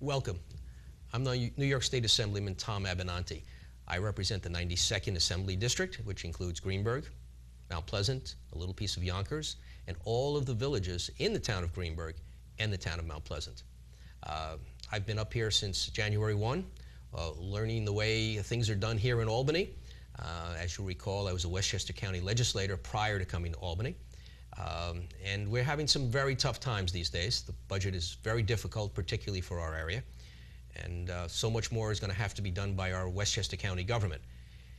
Welcome. I'm the New York State Assemblyman Tom Abinanti. I represent the 92nd Assembly District, which includes Greenburgh, Mount Pleasant, a little piece of Yonkers, and all of the villages in the town of Greenburgh and the town of Mount Pleasant. I've been up here since January 1, learning the way things are done here in Albany. As you recall, I was a Westchester County legislator prior to coming to Albany. And we're having some very tough times these days. The budget is very difficult, particularly for our area. And so much more is going to have to be done by our Westchester County government.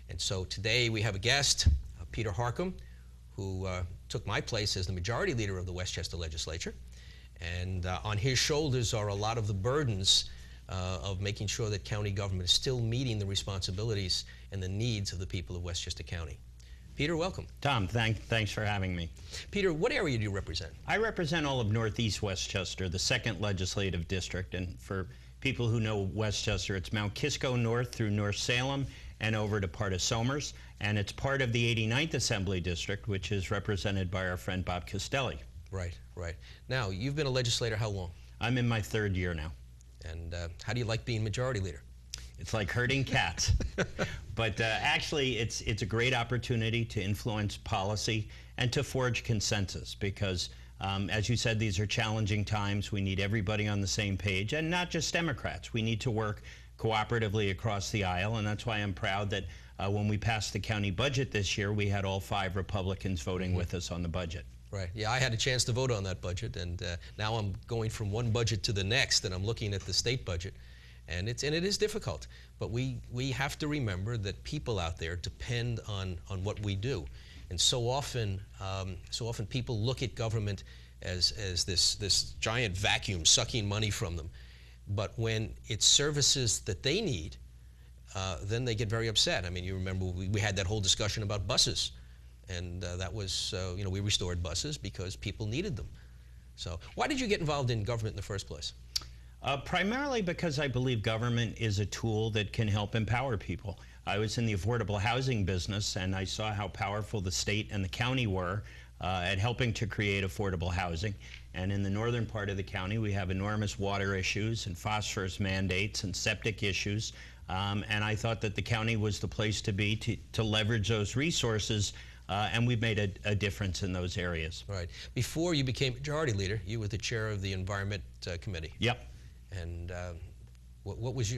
And so today we have a guest, Peter Harckham, who took my place as the majority leader of the Westchester Legislature. And on his shoulders are a lot of the burdens of making sure that county government is still meeting the responsibilities and the needs of the people of Westchester County. Peter, welcome. Tom, thanks for having me. Peter, what area do you represent? I represent all of Northeast Westchester, the 2nd legislative district. And for people who know Westchester, it's Mount Kisco North through North Salem and over to part of Somers. And it's part of the 89th Assembly District, which is represented by our friend Bob Castelli. Right, right. Now, you've been a legislator how long? I'm in my 3rd year now. And how do you like being majority leader? It's like herding cats. But actually, it's a great opportunity to influence policy and to forge consensus because, as you said, these are challenging times. We need everybody on the same page, and not just Democrats. We need to work cooperatively across the aisle, and that's why I'm proud that when we passed the county budget this year, we had all 5 Republicans voting with us on the budget. Right. Yeah, I had a chance to vote on that budget, and now I'm going from one budget to the next, and I'm looking at the state budget. And it is difficult, but we have to remember that people out there depend on what we do, and so often people look at government as this giant vacuum sucking money from them, but when it's services that they need, then they get very upset. I mean, you remember we had that whole discussion about buses, and that was we restored buses because people needed them. So why did you get involved in government in the first place? Primarily because I believe government is a tool that can help empower people. I was in the affordable housing business, and I saw how powerful the state and the county were at helping to create affordable housing. And in the northern part of the county, we have enormous water issues and phosphorus mandates and septic issues. And I thought that the county was the place to be to leverage those resources, and we've made a difference in those areas. Right. Before you became majority leader, you were the chair of the Environment Committee. Yep. And what was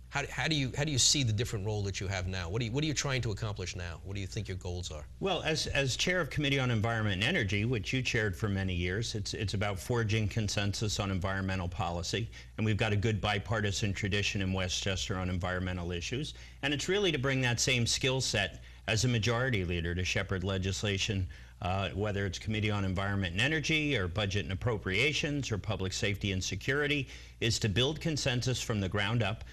how do you see the different role that you have now? What are you trying to accomplish now? What do you think your goals are? Well, as chair of Committee on Environment and Energy, which you chaired for many years, it's about forging consensus on environmental policy, and we've got a good bipartisan tradition in Westchester on environmental issues, and it's really to bring that same skill set as a majority leader to shepherd legislation, whether it's Committee on Environment and Energy or Budget and Appropriations or Public Safety and Security, is to build consensus from the ground up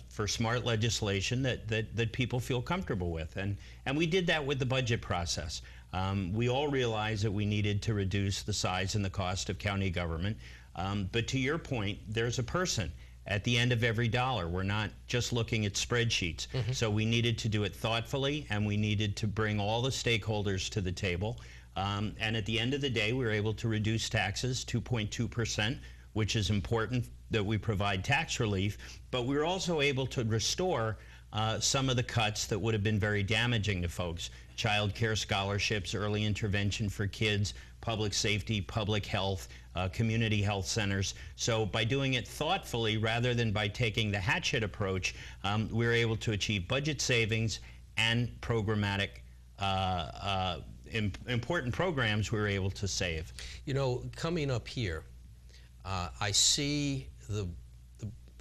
for smart legislation that people feel comfortable with. And we did that with the budget process. We all realized that we needed to reduce the size and the cost of county government. But to your point, there's a person at the end of every dollar. We're not just looking at spreadsheets. So we needed to do it thoughtfully, and we needed to bring all the stakeholders to the table. And at the end of the day, we were able to reduce taxes 2.2%, which is important that we provide tax relief, but we were also able to restore some of the cuts that would have been very damaging to folks. Child care scholarships, early intervention for kids, public safety, public health, community health centers. So by doing it thoughtfully rather than by taking the hatchet approach, we were able to achieve budget savings and programmatic important programs we were able to save. You know, coming up here, I see the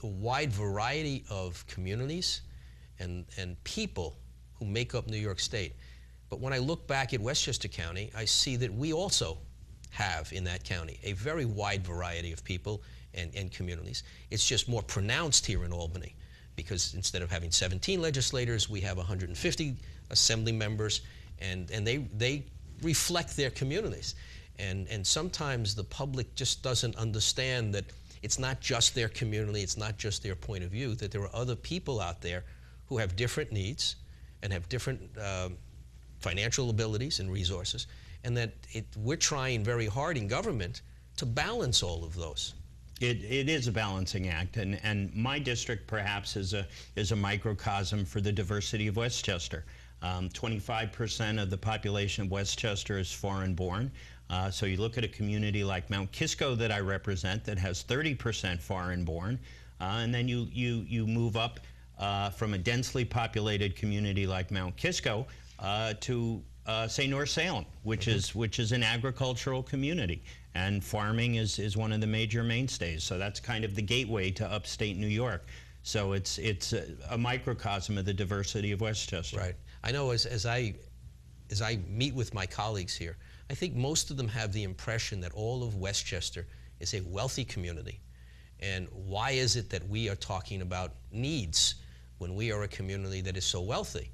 wide variety of communities and people who make up New York State. But when I look back at Westchester County, I see that we also have in that county a very wide variety of people and communities. It's just more pronounced here in Albany because instead of having 17 legislators, we have 150 assembly members, and they reflect their communities. And sometimes the public just doesn't understand that it's not just their community, it's not just their point of view, that there are other people out there who have different needs and have different financial abilities and resources, and that we're trying very hard in government to balance all of those. It is a balancing act, and my district perhaps is a microcosm for the diversity of Westchester. 25% of the population of Westchester is foreign-born. So you look at a community like Mount Kisco that I represent that has 30% foreign-born, and then you move up from a densely populated community like Mount Kisco to say North Salem, which is an agricultural community, and farming is one of the major mainstays. So that's kind of the gateway to upstate New York. So it's a microcosm of the diversity of Westchester. Right. I know as I meet with my colleagues here, I think most of them have the impression that all of Westchester is a wealthy community. And why is it that we are talking about needs when we are a community that is so wealthy?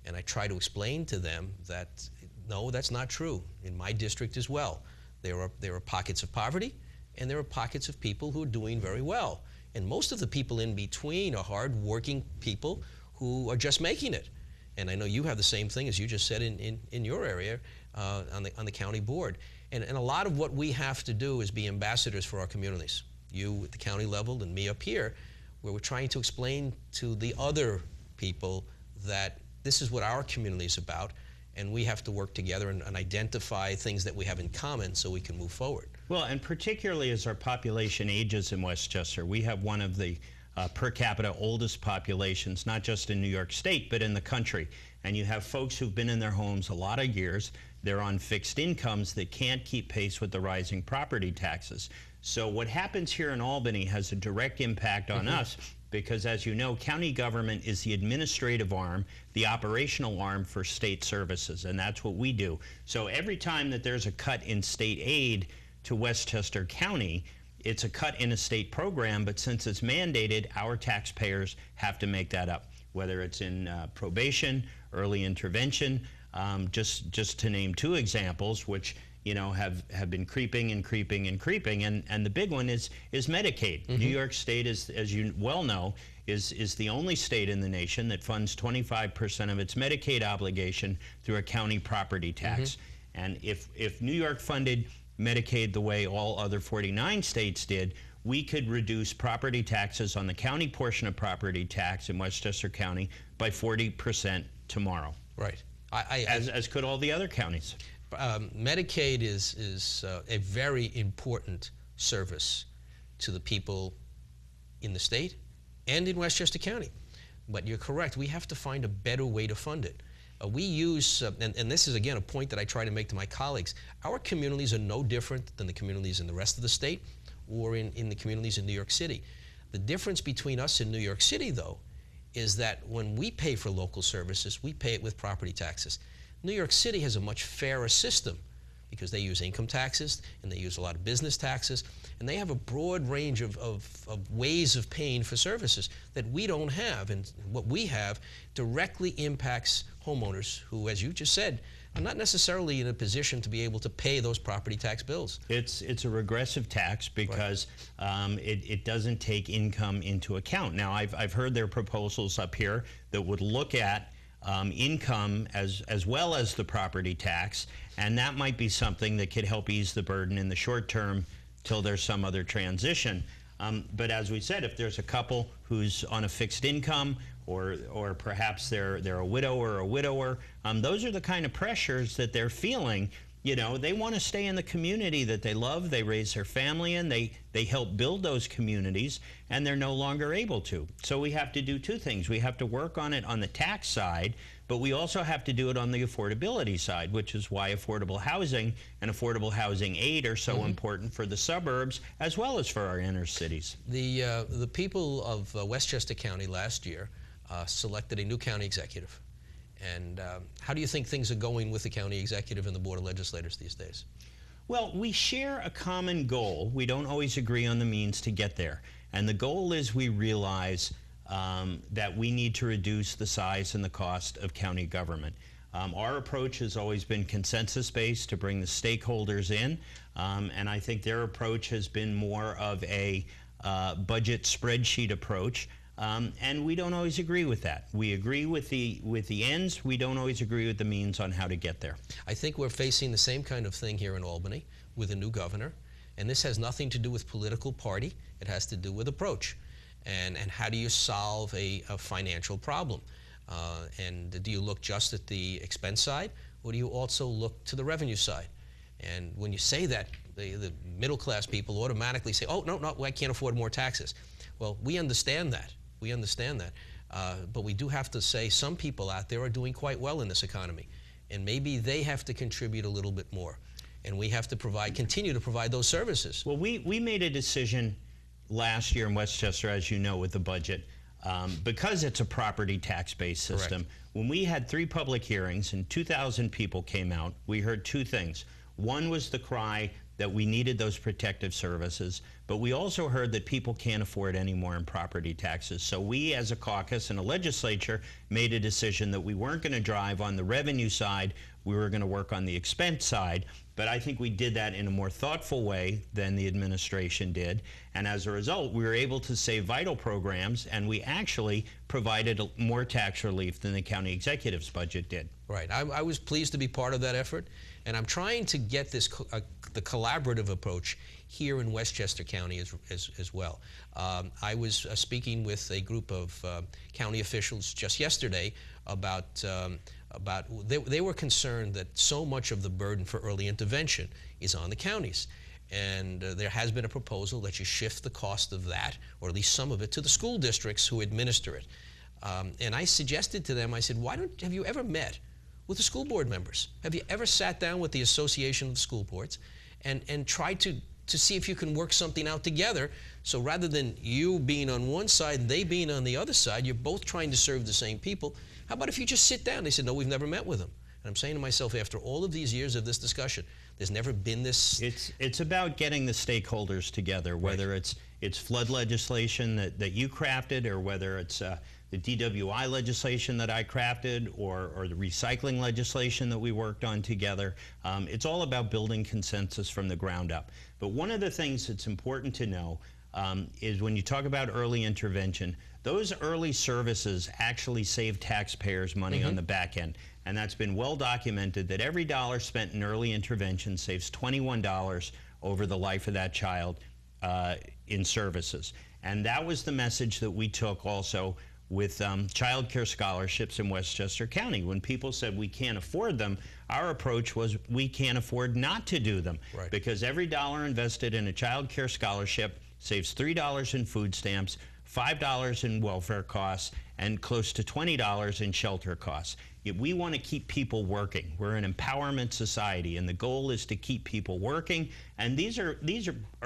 And I try to explain to them that, no, that's not true. In my district as well, there are pockets of poverty, and there are pockets of people who are doing very well. And most of the people in between are hard-working people who are just making it. And I know you have the same thing, as you just said, in your area on the county board. And a lot of what we have to do is be ambassadors for our communities. You at the county level and me up here, where we're trying to explain to the other people that this is what our community is about, and we have to work together and identify things that we have in common so we can move forward. Well, and particularly as our population ages in Westchester, we have one of the per capita oldest populations, not just in New York State, but in the country. And you have folks who've been in their homes a lot of years. They're on fixed incomes that can't keep pace with the rising property taxes. So what happens here in Albany has a direct impact on us, because as you know, county government is the administrative arm, the operational arm for state services, and that's what we do. So every time that there's a cut in state aid to Westchester County, it's a cut in a state program, but since it's mandated, our taxpayers have to make that up, whether it's in probation, early intervention, just to name two examples, which have been creeping and creeping and creeping, and the big one is Medicaid. New York State, as you well know, is the only state in the nation that funds 25% of its Medicaid obligation through a county property tax. And if New York funded Medicaid the way all other 49 states did, we could reduce property taxes on the county portion of property tax in Westchester County by 40% tomorrow. Right. As could all the other counties. Medicaid is a very important service to the people in the state and in Westchester County. But you're correct, we have to find a better way to fund it. We use, and this is again a point that I try to make to my colleagues, our communities are no different than the communities in the rest of the state or in the communities in New York City. The difference between us and New York City, though, is that when we pay for local services, we pay it with property taxes. New York City has a much fairer system because they use income taxes and they use a lot of business taxes, and they have a broad range of ways of paying for services that we don't have. And what we have directly impacts homeowners who, as you just said, are not necessarily in a position to be able to pay those property tax bills. It's a regressive tax because it doesn't take income into account. Now, I've heard their proposals up here that would look at income as well as the property tax, and that might be something that could help ease the burden in the short term till there's some other transition. But as we said, if there's a couple who's on a fixed income, or perhaps they're a widow or a widower, those are the kind of pressures that they're feeling. They want to stay in the community that they love, they raise their family in, they help build those communities, and they're no longer able to. So we have to do two things. We have to work on it on the tax side, but we also have to do it on the affordability side, which is why affordable housing and affordable housing aid are so important for the suburbs as well as for our inner cities. The people of Westchester County last year selected a new county executive. And how do you think things are going with the county executive and the Board of Legislators these days? Well, we share a common goal. We don't always agree on the means to get there. And the goal is we realize that we need to reduce the size and the cost of county government. Our approach has always been consensus-based to bring the stakeholders in, and I think their approach has been more of a budget spreadsheet approach. And we don't always agree with that. We agree with the ends. We don't always agree with the means on how to get there. I think we're facing the same kind of thing here in Albany with a new governor. And this has nothing to do with political party. It has to do with approach. And how do you solve a financial problem? And do you look just at the expense side, or do you also look to the revenue side? And when you say that, the middle-class people automatically say, oh, no, I can't afford more taxes. Well, we understand that. We understand that. But we do have to say some people out there are doing quite well in this economy. And maybe they have to contribute a little bit more. And we have to continue to provide those services. Well, we made a decision last year in Westchester, as you know, with the budget, because it's a property tax-based system. Correct. When we had 3 public hearings and 2,000 people came out, we heard 2 things. One was the cry that we needed those protective services, but we also heard that people can't afford any more in property taxes. So we, as a caucus and a legislature, made a decision that we weren't going to drive on the revenue side, we were going to work on the expense side. But I think we did that in a more thoughtful way than the administration did. And as a result, we were able to save vital programs, and we actually provided more tax relief than the county executive's budget did. Right. I was pleased to be part of that effort, and I'm trying to get this the collaborative approach here in Westchester County as well. I was speaking with a group of county officials just yesterday about they were concerned that so much of the burden for early intervention is on the counties. And there has been a proposal that you shift the cost of that, or at least some of it, to the school districts who administer it. And I suggested to them, I said, have you ever met with the school board members? Have you ever sat down with the Association of the School Boards and tried to see if you can work something out together? So rather than you being on one side and they being on the other side, you're both trying to serve the same people. How about if you just sit down? They said, no, we've never met with them. And I'm saying to myself, after all of these years of this discussion, there's never been this. It's about getting the stakeholders together, whether Right. it's flood legislation that you crafted, or whether it's the DWI legislation that I crafted, or the recycling legislation that we worked on together. It's all about building consensus from the ground up. But one of the things that's important to know is when you talk about early intervention, those early services actually save taxpayers money on the back end. And that's been well documented that every dollar spent in early intervention saves $21 over the life of that child in services. And that was the message that we took also with child care scholarships in Westchester County. When people said we can't afford them, our approach was we can't afford not to do them. Right. Because every dollar invested in a child care scholarship saves $3 in food stamps, $5 in welfare costs, and close to $20 in shelter costs. We want to keep people working. We're an empowerment society, and the goal is to keep people working. And these are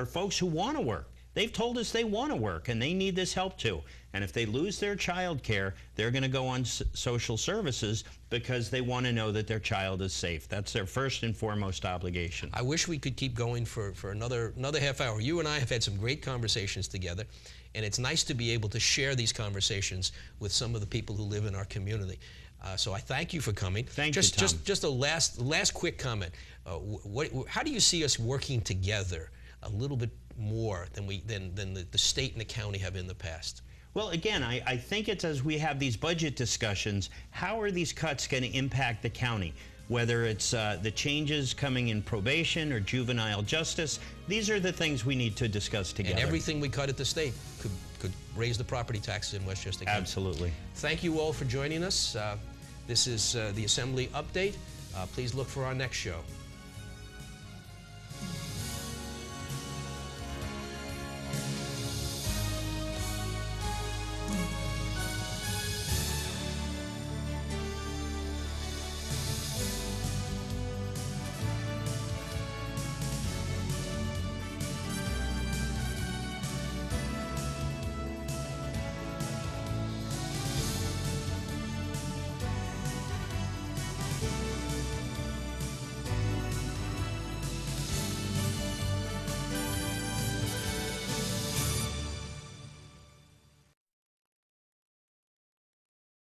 folks who want to work. They've told us they want to work, and they need this help too. And if they lose their child care, they're going to go on social services because they want to know that their child is safe. That's their first and foremost obligation. I wish we could keep going for another half hour. You and I have had some great conversations together, and it's nice to be able to share these conversations with some of the people who live in our community. So I thank you for coming. Thank you, Tom. Just a last quick comment. How do you see us working together a little bit more than the state and the county have in the past? Well, again, I think it's as we have these budget discussions, how are these cuts going to impact the county? Whether it's the changes coming in probation or juvenile justice, these are the things we need to discuss together. And everything we cut at the state could raise the property taxes in Westchester County. Absolutely. Thank you all for joining us. This is the Assembly Update. Please look for our next show.